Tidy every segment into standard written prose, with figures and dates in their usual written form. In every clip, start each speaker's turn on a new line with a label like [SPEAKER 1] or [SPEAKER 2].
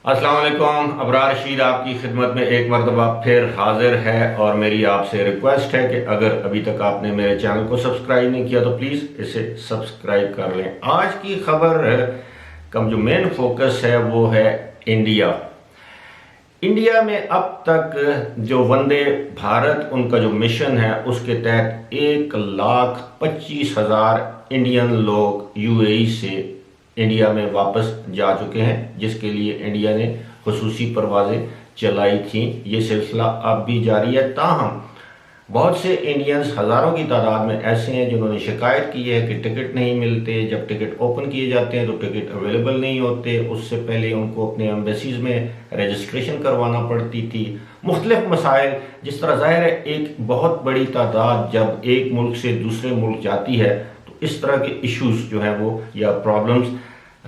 [SPEAKER 1] अस्सलाम वालेकुम। अबरार रशीद आपकी खिदमत में एक मरतबा फिर हाजिर है और मेरी आपसे रिक्वेस्ट है कि अगर अभी तक आपने मेरे चैनल को सब्सक्राइब नहीं किया तो प्लीज़ इसे सब्सक्राइब कर लें। आज की खबर का जो मेन फोकस है वो है इंडिया। इंडिया में अब तक जो वंदे भारत उनका जो मिशन है उसके तहत 1,25,000 इंडियन लोग यूएई से इंडिया में वापस जा चुके हैं, जिसके लिए इंडिया ने खुसूसी परवाज़ें चलाई थी। ये सिलसिला अब भी जारी है। ताहम बहुत से इंडियंस हज़ारों की तादाद में ऐसे हैं जिन्होंने शिकायत की है कि टिकट नहीं मिलते। जब टिकट ओपन किए जाते हैं तो टिकट अवेलेबल नहीं होते। उससे पहले उनको अपने एम्बेसीज़ में रजिस्ट्रेशन करवाना पड़ती थी। मुख्तलिफ मसाइल, जिस तरह ज़ाहिर है एक बहुत बड़ी तादाद जब एक मुल्क से दूसरे मुल्क जाती है तो इस तरह के इश्यूज़ जो हैं वो या प्रॉब्लम्स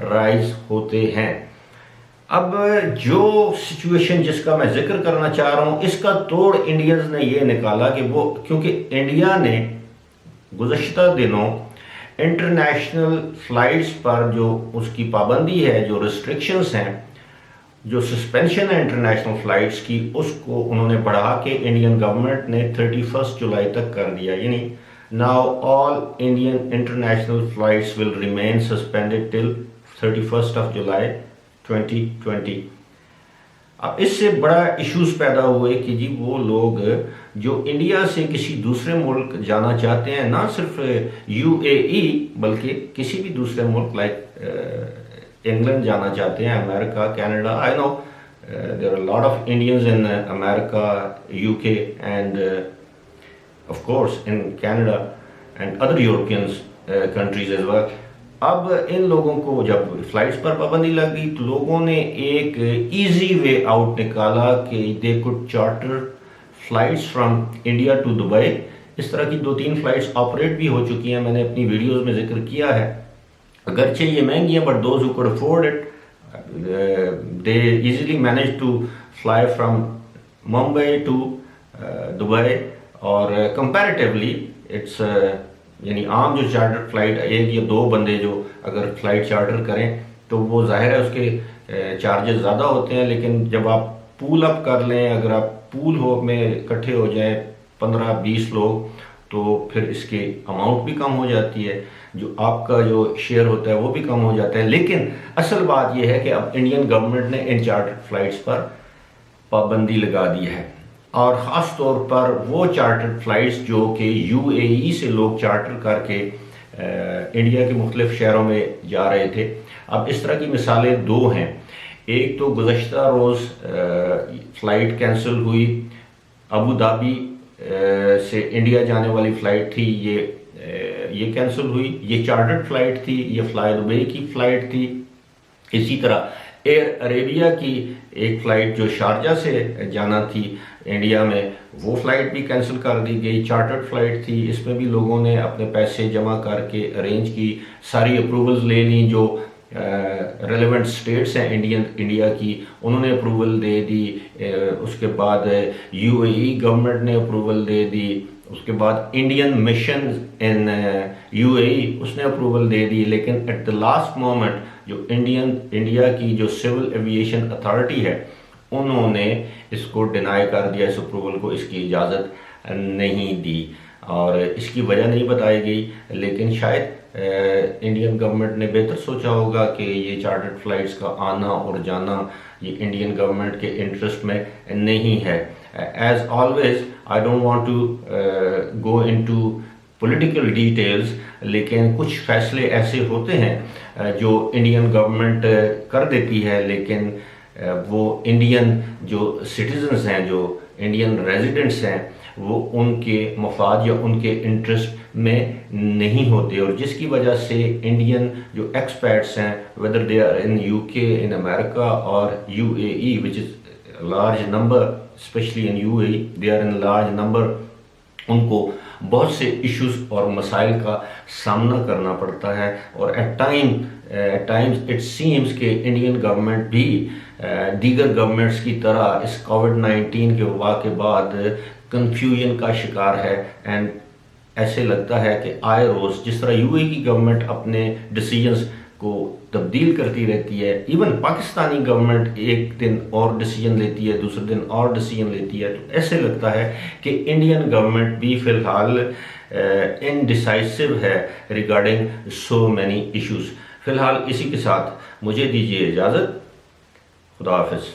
[SPEAKER 1] राइज होते हैं। अब जो सिचुएशन जिसका मैं जिक्र करना चाह रहा हूँ, इसका तोड़ इंडियंस ने ये निकाला कि वो, क्योंकि इंडिया ने गुज़श्ता दिनों इंटरनेशनल फ्लाइट्स पर जो उसकी पाबंदी है, जो रिस्ट्रिक्शंस हैं, जो सस्पेंशन है इंटरनेशनल फ्लाइट्स की, उसको उन्होंने बढ़ा के इंडियन गवर्नमेंट ने 31 जुलाई तक कर दिया। यानी now all Indian international flights will remain suspended till 31 जुलाई 2020। अब इससे बड़ा इश्यूज पैदा हुए कि जी वो लोग जो इंडिया से किसी दूसरे मुल्क जाना चाहते हैं, ना सिर्फ यूएई बल्कि किसी भी दूसरे मुल्क लाइक इंग्लैंड जाना चाहते हैं, America, Canada. I know there are lot of Indians in America, UK and of course in Canada and other Europeans countries as well. अब इन लोगों को जब फ्लाइट्स पर पाबंदी लगी तो लोगों ने एक इजी वे आउट निकाला कि they could charter flights from India to Dubai. इस तरह की 2-3 फ्लाइट्स ऑपरेट भी हो चुकी हैं, मैंने अपनी वीडियोस में जिक्र किया है। अगरचे ये महंगी हैं, but those who could afford it they easily manage to fly from Mumbai to Dubai. और कंपैरेटिवली इट्स यानी आम जो चार्टर फ्लाइट, एक या दो बंदे जो अगर फ्लाइट चार्टर करें तो वो जाहिर है उसके चार्जेस ज़्यादा होते हैं। लेकिन जब आप पूल अप कर लें, अगर आप पूल हो में इकट्ठे हो जाएं 15-20 लोग, तो फिर इसकी अमाउंट भी कम हो जाती है, जो आपका जो शेयर होता है वो भी कम हो जाता है। लेकिन असल बात यह है कि अब इंडियन गवर्नमेंट ने इन चार्टर फ्लाइट्स पर पाबंदी लगा दी है, और ख़ास तौर पर वो चार्टर्ड फ़्लाइट्स जो कि यूएई से लोग चार्टर करके इंडिया के मुख्तलिफ शहरों में जा रहे थे। अब इस तरह की मिसालें दो हैं। एक तो गुज़श्ता रोज़ फ़्लाइट कैंसिल हुई, अबू धाबी से इंडिया जाने वाली फ़्लाइट थी, ये कैंसिल हुई। ये चार्टर्ड फ़्लाइट थी, ये फ्लाई दुबई की फ़्लाइट थी। इसी तरह एयर अरेबिया की एक फ़्लाइट जो शारजा से जाना थी इंडिया में, वो फ़्लाइट भी कैंसिल कर दी गई। चार्टर्ड फ़्लाइट थी, इसमें भी लोगों ने अपने पैसे जमा करके अरेंज की, सारी अप्रूवल्स ले ली। जो रेलेवेंट स्टेट्स हैं इंडिया की, उन्होंने अप्रूवल दे दी। उसके बाद यूएई गवर्नमेंट ने अप्रूवल दे दी। उसके बाद इंडियन मिशन इन यूएई, उसने अप्रूवल दे दी। लेकिन एट द लास्ट मोमेंट जो इंडिया की जो सिविल एविएशन अथॉरिटी है, उन्होंने इसको डिनाई कर दिया, इस अप्रूवल को, इसकी इजाज़त नहीं दी और इसकी वजह नहीं बताई गई। लेकिन शायद इंडियन गवर्नमेंट ने बेहतर सोचा होगा कि ये चार्टर्ड फ्लाइट्स का आना और जाना ये इंडियन गवर्नमेंट के इंटरेस्ट में नहीं है। As always I don't want to go into political details, लेकिन कुछ फैसले ऐसे होते हैं जो इंडियन गवर्नमेंट कर देती है, लेकिन वो इंडियन जो सिटीजन्स हैं, जो इंडियन रेजिडेंट्स हैं, वो उनके मफाद या उनके इंटरेस्ट में नहीं होते, और जिसकी वजह से इंडियन जो एक्सपर्ट्स हैं, whether they are in UK, in America और UAE which is large number, specially in UAE they are in large number, उनको बहुत से इश्यूज और मसाइल का सामना करना पड़ता है। और एट टाइम्स इट सीम्स कि इंडियन गवर्नमेंट भी दीगर गवर्नमेंट्स की तरह इस कोविड-19 के वबा के बाद कंफ्यूजन का शिकार है। एंड ऐसे लगता है कि आए रोज़ जिस तरह यूएई की गवर्नमेंट अपने डिसीजंस को तब्दील करती रहती है। इवन पाकिस्तानी गवर्नमेंट एक दिन और डिसीजन लेती है, दूसरे दिन और डिसीजन लेती है। तो ऐसे लगता है कि इंडियन गवर्नमेंट भी फ़िलहाल इनडिसाइसिव है रिगार्डिंग सो मैनी इश्यूज़। फ़िलहाल इसी के साथ मुझे दीजिए इजाज़त। खुदा हाफिज़।